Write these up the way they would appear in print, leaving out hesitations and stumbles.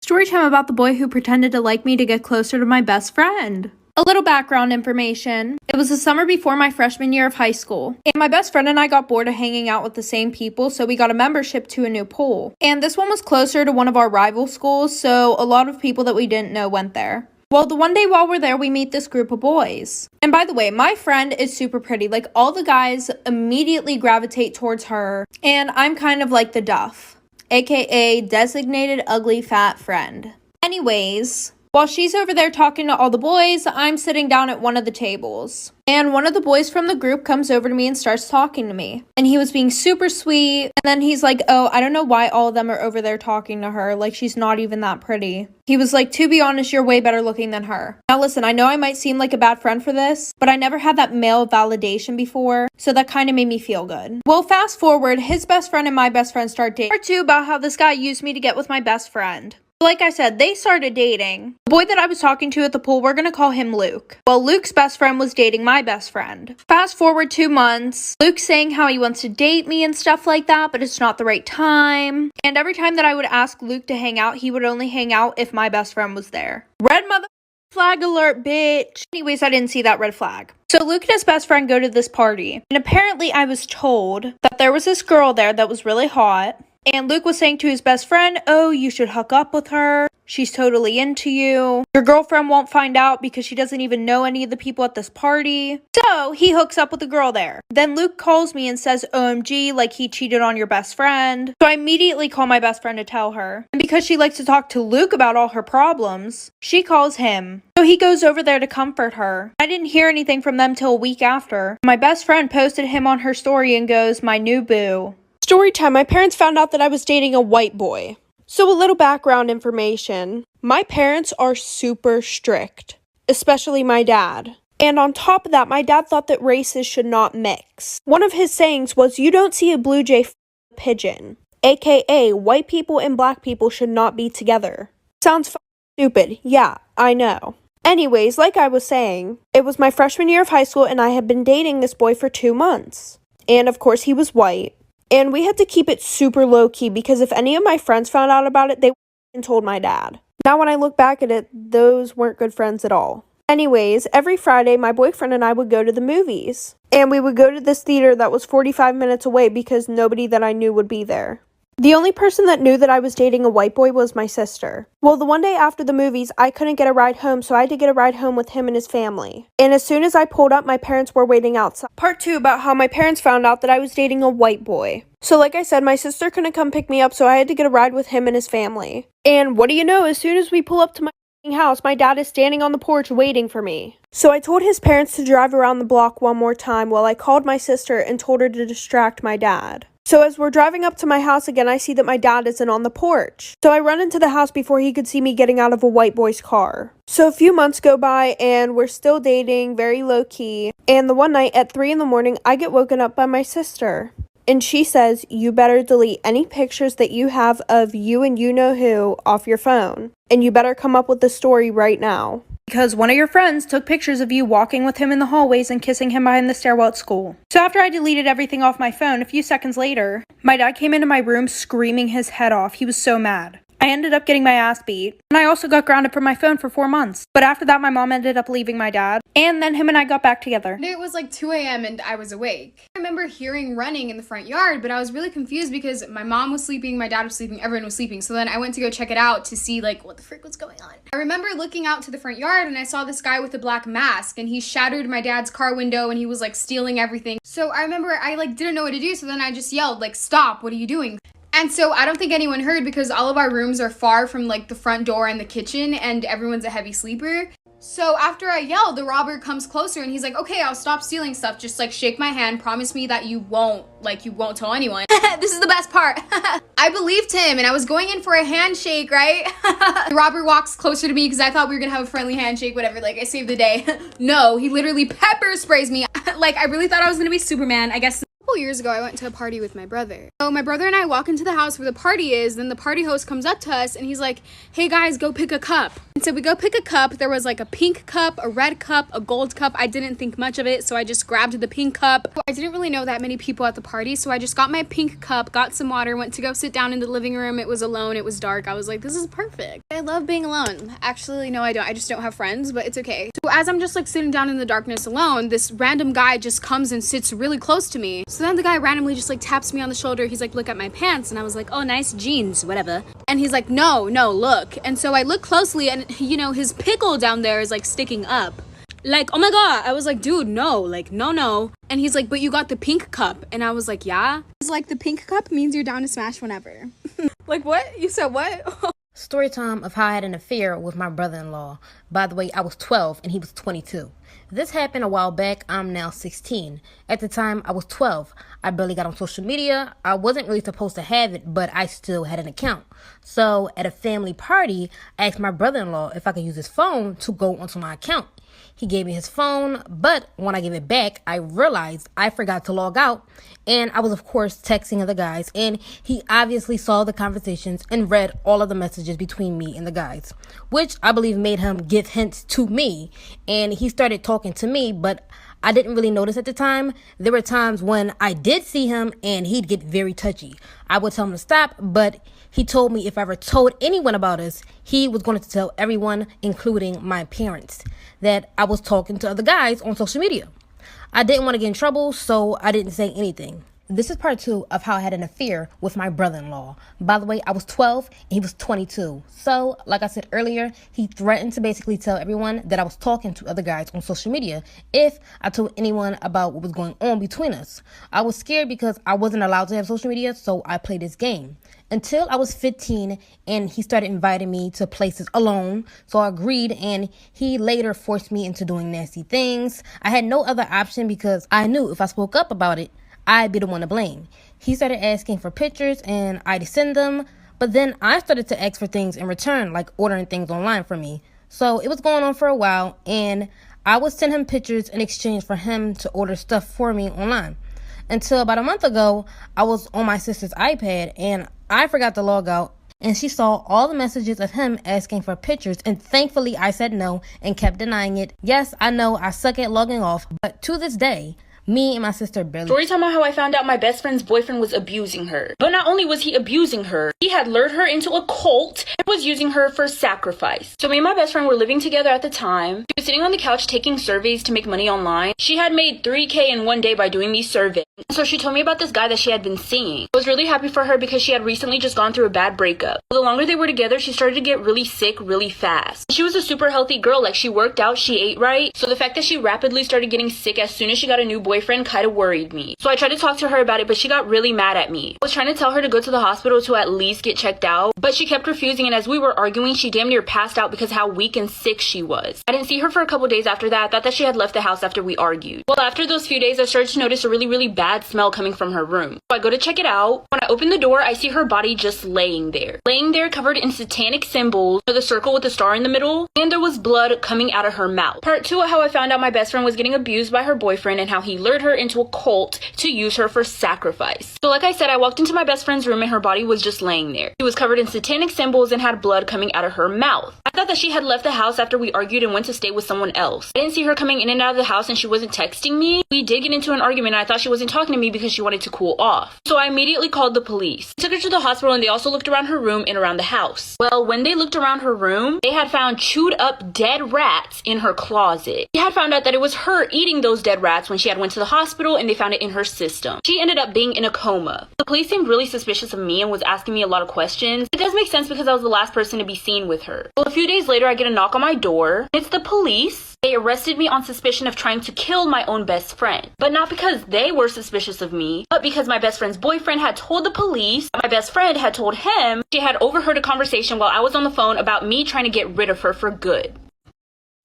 Storytime about the boy who pretended to like me to get closer to my best friend. A little background information. It was the summer before my freshman year of high school, and my best friend and I got bored of hanging out with the same people, so we got a membership to a new pool. And this one was closer to one of our rival schools, so a lot of people that we didn't know went there. Well, the one day while we're there, we meet this group of boys. And by the way, my friend is super pretty. Like, all the guys immediately gravitate towards her, and I'm kind of like the duff, aka designated ugly fat friend. Anyways, while she's over there talking to all the boys, I'm sitting down at one of the tables. And one of the boys from the group comes over to me and starts talking to me. And he was being super sweet. And then he's like, oh, I don't know why all of them are over there talking to her. Like, she's not even that pretty. He was like, to be honest, you're way better looking than her. Now listen, I know I might seem like a bad friend for this, but I never had that male validation before. So that kind of made me feel good. Well, fast forward, his best friend and my best friend start dating. Part 2 about how this guy used me to get with my best friend. Like I said, they started dating. The boy that I was talking to at the pool, we're gonna call him Luke. Well, Luke's best friend was dating my best friend. Fast forward 2 months, Luke's saying how he wants to date me and stuff like that, but it's not the right time. And every time that I would ask Luke to hang out, he would only hang out if my best friend was there. Red mother flag alert, bitch. Anyways, I didn't see that red flag. So Luke and his best friend go to this party. And apparently I was told that there was this girl there that was really hot. And Luke was saying to his best friend, oh, you should hook up with her. She's totally into you. Your girlfriend won't find out because she doesn't even know any of the people at this party. So he hooks up with the girl there. Then Luke calls me and says, OMG, like he cheated on your best friend. So I immediately call my best friend to tell her. And because she likes to talk to Luke about all her problems, she calls him. So he goes over there to comfort her. I didn't hear anything from them till a week after. My best friend posted him on her story and goes, my new boo. Story time, my parents found out that I was dating a white boy. So a little background information. My parents are super strict, especially my dad. And on top of that, my dad thought that races should not mix. One of his sayings was, you don't see a blue jay a pigeon, aka white people and black people should not be together. Sounds stupid. Yeah, I know. Anyways, like I was saying, it was my freshman year of high school and I had been dating this boy for 2 months. And of course he was white. And we had to keep it super low-key because if any of my friends found out about it, they told my dad. Now when I look back at it, those weren't good friends at all. Anyways, every Friday, my boyfriend and I would go to the movies. And we would go to this theater that was 45 minutes away because nobody that I knew would be there. The only person that knew that I was dating a white boy was my sister. Well, the one day after the movies, I couldn't get a ride home, so I had to get a ride home with him and his family. And as soon as I pulled up, my parents were waiting outside. Part 2 about how my parents found out that I was dating a white boy. So like I said, my sister couldn't come pick me up, so I had to get a ride with him and his family. And what do you know, as soon as we pull up to my house, my dad is standing on the porch waiting for me. So I told his parents to drive around the block one more time while I called my sister and told her to distract my dad. So as we're driving up to my house again, I see that my dad isn't on the porch. So I run into the house before he could see me getting out of a white boy's car. So a few months go by and we're still dating, very low key. And the one night at 3 in the morning, I get woken up by my sister. And she says, you better delete any pictures that you have of you and you know who off your phone. And you better come up with the story right now. Because one of your friends took pictures of you walking with him in the hallways and kissing him behind the stairwell at school. So after I deleted everything off my phone, a few seconds later, my dad came into my room screaming his head off. He was so mad. I ended up getting my ass beat, and I also got grounded from my phone for 4 months. But after that, my mom ended up leaving my dad, and then him and I got back together. It was like 2 a.m. and I was awake. I remember hearing running in the front yard, but I was really confused because my mom was sleeping, my dad was sleeping, everyone was sleeping. So then I went to go check it out to see like what the frick was going on. I remember looking out to the front yard and I saw this guy with a black mask and he shattered my dad's car window and he was like stealing everything. So I remember I like didn't know what to do. So then I just yelled like, stop, what are you doing? And so I don't think anyone heard because all of our rooms are far from like the front door and the kitchen and everyone's a heavy sleeper. So after I yelled, the robber comes closer and he's like, okay, I'll stop stealing stuff. Just like shake my hand, promise me that you won't tell anyone. This is the best part. I believed him and I was going in for a handshake, right? The robber walks closer to me because I thought we were gonna have a friendly handshake, whatever, like I saved the day. No, he literally pepper sprays me. Like I really thought I was gonna be Superman. I guess couple years ago, I went to a party with my brother. So my brother and I walk into the house where the party is, then the party host comes up to us and he's like, hey guys, go pick a cup. And so we go pick a cup. There was like a pink cup, a red cup, a gold cup. I didn't think much of it, so I just grabbed the pink cup. I didn't really know that many people at the party, so I just got my pink cup, got some water, went to go sit down in the living room. It was alone, it was dark. I was like, this is perfect. I love being alone. Actually, no, I don't. I just don't have friends, but it's okay. So as I'm just like sitting down in the darkness alone, this random guy just comes and sits really close to me. So then the guy randomly just like taps me on the shoulder. He's like, look at my pants. And I was like, oh, nice jeans, whatever. And he's like, no, look. And so I look closely and, you know, his pickle down there is like sticking up. Like, oh my God. I was like, dude, no, like, no. And he's like, but you got the pink cup. And I was like, yeah. He's like, the pink cup means you're down to smash whenever. Like, what? You said what? Story time of how I had an affair with my brother-in-law. By the way, I was 12 and he was 22. This happened a while back. I'm now 16. At the time, I was 12. I barely got on social media. I wasn't really supposed to have it, but I still had an account. So at a family party, I asked my brother-in-law if I could use his phone to go onto my account. He gave me his phone, but when I gave it back, I realized I forgot to log out. And I was, of course, texting other guys. And he obviously saw the conversations and read all of the messages between me and the guys, which I believe made him give hints to me. And he started talking to me, but I didn't really notice at the time. There were times when I did see him and he'd get very touchy. I would tell him to stop, but he told me if I ever told anyone about us, he was going to tell everyone, including my parents, that I was talking to other guys on social media. I didn't want to get in trouble, so I didn't say anything. This is part 2 of how I had an affair with my brother-in-law. By the way, I was 12 and he was 22. So, like I said earlier, he threatened to basically tell everyone that I was talking to other guys on social media if I told anyone about what was going on between us. I was scared because I wasn't allowed to have social media, so I played this game. Until I was 15 and he started inviting me to places alone. So I agreed and he later forced me into doing nasty things. I had no other option because I knew if I spoke up about it, I'd be the one to blame. He started asking for pictures and I'd send them, but then I started to ask for things in return, like ordering things online for me. So it was going on for a while and I would send him pictures in exchange for him to order stuff for me online. Until about a month ago, I was on my sister's iPad and I forgot to log out and she saw all the messages of him asking for pictures and thankfully I said no and kept denying it. Yes, I know I suck at logging off, but to this day, me and my sister barely. Story time on how I found out my best friend's boyfriend was abusing her. But not only was he abusing her, he had lured her into a cult and was using her for sacrifice. So me and my best friend were living together at the time. She was sitting on the couch taking surveys to make money online. She had made $3,000 in one day by doing these surveys. So she told me about this guy that she had been seeing. I was really happy for her because she had recently just gone through a bad breakup. The longer they were together, she started to get really sick really fast. She was a super healthy girl, like she worked out, she ate right. So the fact that she rapidly started getting sick as soon as she got a new boyfriend kind of worried me. So I tried to talk to her about it, but she got really mad at me. I was trying to tell her to go to the hospital to at least get checked out, but she kept refusing, and as we were arguing, she damn near passed out because how weak and sick she was. I didn't see her for a couple days after that. I thought that she had left the house after we argued. Well, after those few days, I started to notice a really bad smell coming from her room. So I go to check it out. When I open the door, I see her body just laying there covered in satanic symbols, the circle with the star in the middle, and there was blood coming out of her mouth. Part 2 of how I found out my best friend was getting abused by her boyfriend and how he lured her into a cult to use her for sacrifice. So like I said, I walked into my best friend's room and her body was just laying there. She was covered in satanic symbols and had blood coming out of her mouth. I thought that she had left the house after we argued and went to stay with someone else. I didn't see her coming in and out of the house and she wasn't texting me. We did get into an argument and I thought she wasn't talking to me because she wanted to cool off. So I immediately called the police. I took her to the hospital and they also looked around her room and around the house. Well, when they looked around her room, they had found chewed up dead rats in her closet. They had found out that it was her eating those dead rats when she had went to the hospital and they found it in her system. She ended up being in a coma. The police seemed really suspicious of me and was asking me a lot of questions. It does make sense because I was the last person to be seen with her. Well, a few days later, I get a knock on my door. It's the police. They arrested me on suspicion of trying to kill my own best friend. But not because they were suspicious of me, but because my best friend's boyfriend had told the police, my best friend had told him, she had overheard a conversation while I was on the phone about me trying to get rid of her for good.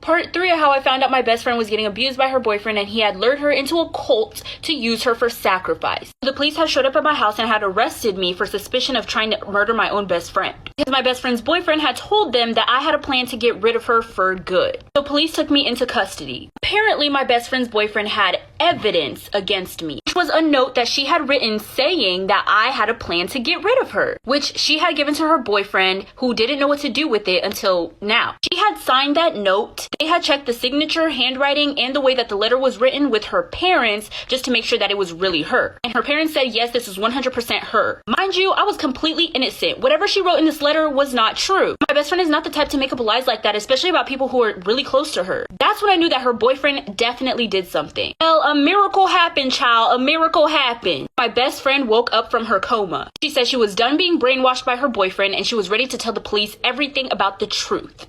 Part 3 of how I found out my best friend was getting abused by her boyfriend and he had lured her into a cult to use her for sacrifice. The police had showed up at my house and had arrested me for suspicion of trying to murder my own best friend. Because my best friend's boyfriend had told them that I had a plan to get rid of her for good. So police took me into custody. Apparently my best friend's boyfriend had evidence against me, which was a note that she had written saying that I had a plan to get rid of her, which she had given to her boyfriend who didn't know what to do with it until now. She had signed that note. They had checked the signature, handwriting, and the way that the letter was written with her parents just to make sure that it was really her. And her parents said, yes, this is 100% her. Mind you, I was completely innocent. Whatever she wrote in this letter was not true. My best friend is not the type to make up lies like that, especially about people who are really close to her. That's when I knew that her boyfriend definitely did something. Well, a miracle happened, child. A miracle happened. My best friend woke up from her coma. She said she was done being brainwashed by her boyfriend and she was ready to tell the police everything about the truth.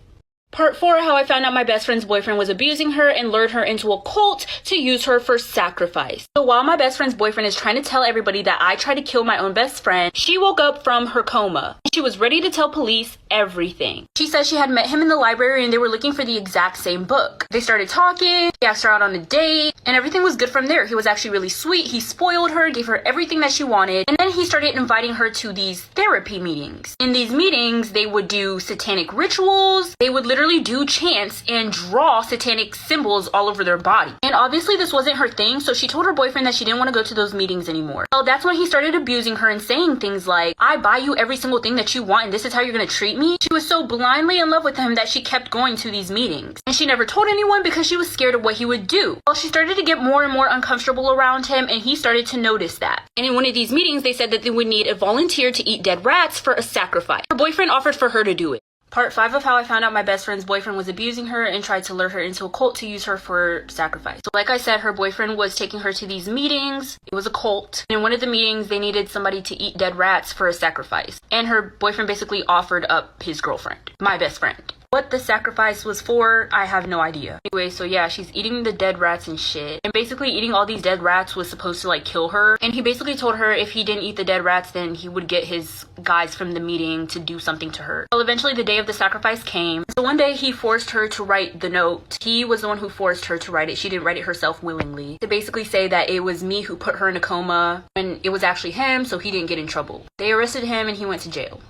Part 4, how I found out my best friend's boyfriend was abusing her and lured her into a cult to use her for sacrifice. So while my best friend's boyfriend is trying to tell everybody that I tried to kill my own best friend, she woke up from her coma. She was ready to tell police everything. She said she had met him in the library and they were looking for the exact same book. They started talking, he asked her out on a date, and everything was good from there. He was actually really sweet. He spoiled her, gave her everything that she wanted, and then he started inviting her to these therapy meetings. In these meetings, they would do satanic rituals. They would literally do chants and draw satanic symbols all over their body. And obviously this wasn't her thing, so she told her boyfriend that she didn't want to go to those meetings anymore. Well, that's when he started abusing her and saying things like, I buy you every single thing that you want and this is how you're gonna treat me. She was so blindly in love with him that she kept going to these meetings. And she never told anyone because she was scared of what he would do. Well, she started to get more and more uncomfortable around him and he started to notice that. And in one of these meetings, they said that they would need a volunteer to eat dead rats for a sacrifice. Her boyfriend offered for her to do it. Part 5 of how I found out my best friend's boyfriend was abusing her and tried to lure her into a cult to use her for sacrifice. So like I said, her boyfriend was taking her to these meetings. It was a cult. And in one of the meetings, they needed somebody to eat dead rats for a sacrifice. And her boyfriend basically offered up his girlfriend, my best friend. What the sacrifice was for, I have no idea. Anyway, so yeah, she's eating the dead rats and shit. And basically eating all these dead rats was supposed to like kill her. And he basically told her if he didn't eat the dead rats, then he would get his guys from the meeting to do something to her. Well, eventually the day of the sacrifice came. So one day he forced her to write the note. He was the one who forced her to write it. She didn't write it herself willingly. To basically say that it was me who put her in a coma when it was actually him, so he didn't get in trouble. They arrested him and he went to jail.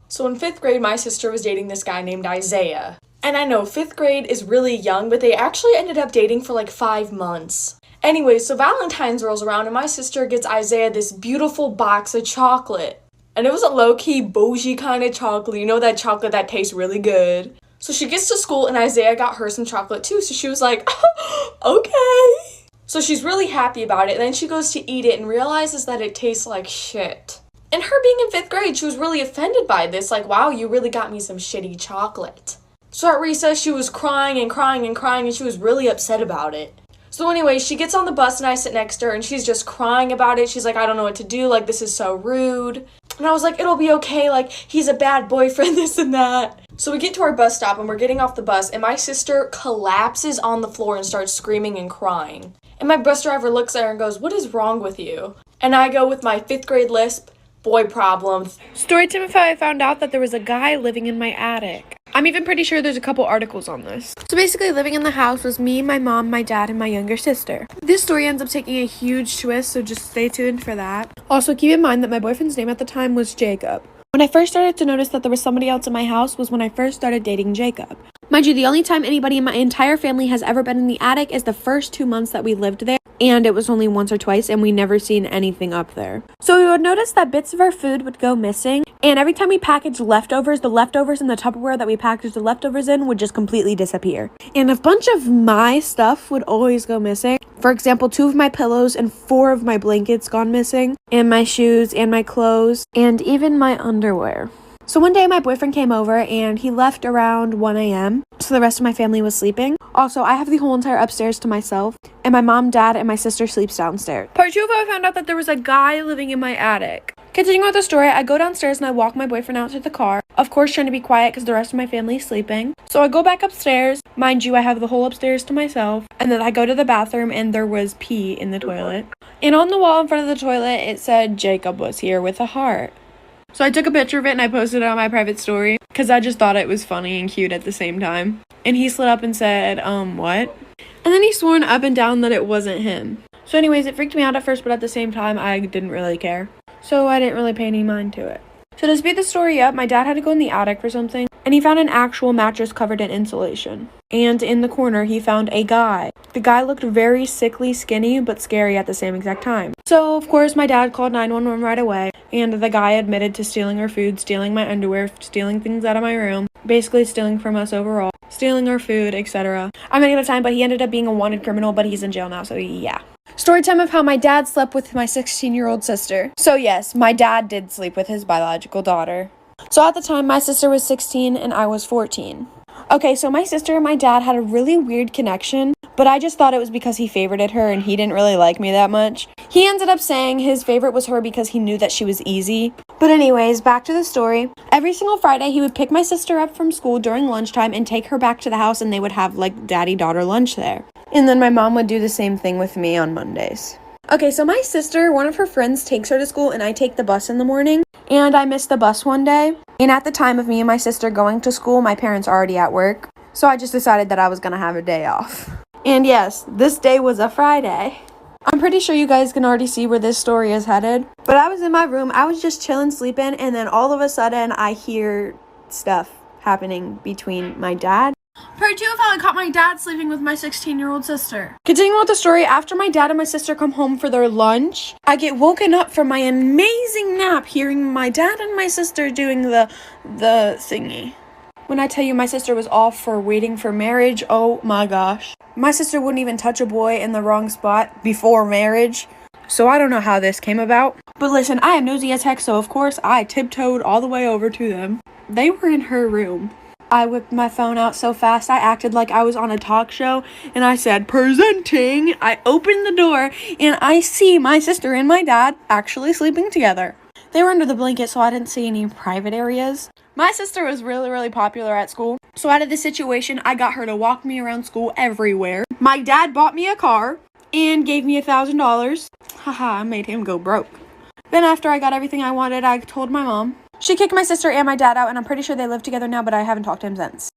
So in 5th grade, my sister was dating this guy named Isaiah. And I know 5th grade is really young, but they actually ended up dating for like 5 months. Anyway, so Valentine's rolls around and my sister gets Isaiah this beautiful box of chocolate. And it was a low-key bougie kind of chocolate. You know, that chocolate that tastes really good. So she gets to school and Isaiah got her some chocolate too. So she was like, okay. So she's really happy about it. And then she goes to eat it and realizes that it tastes like shit. And her being in 5th grade, she was really offended by this. Like, wow, you really got me some shitty chocolate. So at recess, she was crying and crying and crying, and she was really upset about it. So anyway, she gets on the bus, and I sit next to her, and she's just crying about it. She's like, I don't know what to do. Like, this is so rude. And I was like, it'll be okay. Like, he's a bad boyfriend, this and that. So we get to our bus stop, and we're getting off the bus, and my sister collapses on the floor and starts screaming and crying. And my bus driver looks at her and goes, what is wrong with you? And I go with my 5th grade lisp, boy problems. Story time of how I found out that there was a guy living in my attic. I'm even pretty sure there's a couple articles on this. So basically living in the house was me, my mom, my dad, and my younger sister. This story ends up taking a huge twist, so just stay tuned for that. Also, keep in mind that my boyfriend's name at the time was Jacob. When I first started to notice that there was somebody else in my house was when I first started dating Jacob. Mind you, the only time anybody in my entire family has ever been in the attic is the first 2 months that we lived there. And it was only once or twice, and we never seen anything up there. So we would notice that bits of our food would go missing, and every time we packaged leftovers, the leftovers in the Tupperware that we packaged the leftovers in would just completely disappear. And a bunch of my stuff would always go missing. For example, 2 of my pillows and 4 of my blankets gone missing, and my shoes and my clothes, and even my underwear. So one day my boyfriend came over and he left around 1 a.m. So the rest of my family was sleeping. Also, I have the whole entire upstairs to myself, and my mom, dad, and my sister sleeps downstairs. Part 2 of how I found out that there was a guy living in my attic. Continuing with the story, I go downstairs and I walk my boyfriend out to the car. Of course, trying to be quiet because the rest of my family is sleeping. So I go back upstairs. Mind you, I have the whole upstairs to myself. And then I go to the bathroom and there was pee in the toilet. And on the wall in front of the toilet, it said Jacob was here with a heart. So I took a picture of it and I posted it on my private story because I just thought it was funny and cute at the same time. And he slid up and said, what? And then he swore up and down that it wasn't him. So anyways, it freaked me out at first, but at the same time, I didn't really care. So I didn't really pay any mind to it. So to speed the story up, my dad had to go in the attic for something, and he found an actual mattress covered in insulation. And in the corner, he found a guy. The guy looked very sickly, skinny, but scary at the same exact time. So, of course, my dad called 911 right away, and the guy admitted to stealing our food, stealing my underwear, stealing things out of my room, basically stealing from us overall, stealing our food, etc. I'm running out of time, but he ended up being a wanted criminal, but he's in jail now, so yeah. Story time of how my dad slept with my 16-year-old sister. So yes, my dad did sleep with his biological daughter. So at the time, my sister was 16 and I was 14. Okay, so my sister and my dad had a really weird connection, but I just thought it was because he favorited her and he didn't really like me that much. He ended up saying his favorite was her because he knew that she was easy. But anyways, back to the story. Every single Friday, he would pick my sister up from school during lunchtime and take her back to the house, and they would have like daddy-daughter lunch there. And then my mom would do the same thing with me on Mondays. Okay, so my sister, one of her friends takes her to school and I take the bus in the morning. And I missed the bus one day. And at the time of me and my sister going to school, my parents are already at work. So I just decided that I was going to have a day off. And yes, this day was a Friday. I'm pretty sure you guys can already see where this story is headed. But I was in my room, I was just chilling, sleeping, and then all of a sudden I hear stuff happening between my dad. Part 2 of how I caught my dad sleeping with my 16-year-old sister. Continuing with the story, after my dad and my sister come home for their lunch, I get woken up from my amazing nap hearing my dad and my sister doing the thingy. When I tell you my sister was off for waiting for marriage, oh my gosh. My sister wouldn't even touch a boy in the wrong spot before marriage. So I don't know how this came about. But listen, I am nosy as heck, so of course I tiptoed all the way over to them. They were in her room. I whipped my phone out so fast, I acted like I was on a talk show, and I said, presenting. I opened the door, and I see my sister and my dad actually sleeping together. They were under the blanket, so I didn't see any private areas. My sister was really, really popular at school, so out of this situation, I got her to walk me around school everywhere. My dad bought me a car and gave me $1,000. Haha, I made him go broke. Then after I got everything I wanted, I told my mom. She kicked my sister and my dad out, and I'm pretty sure they live together now, but I haven't talked to him since.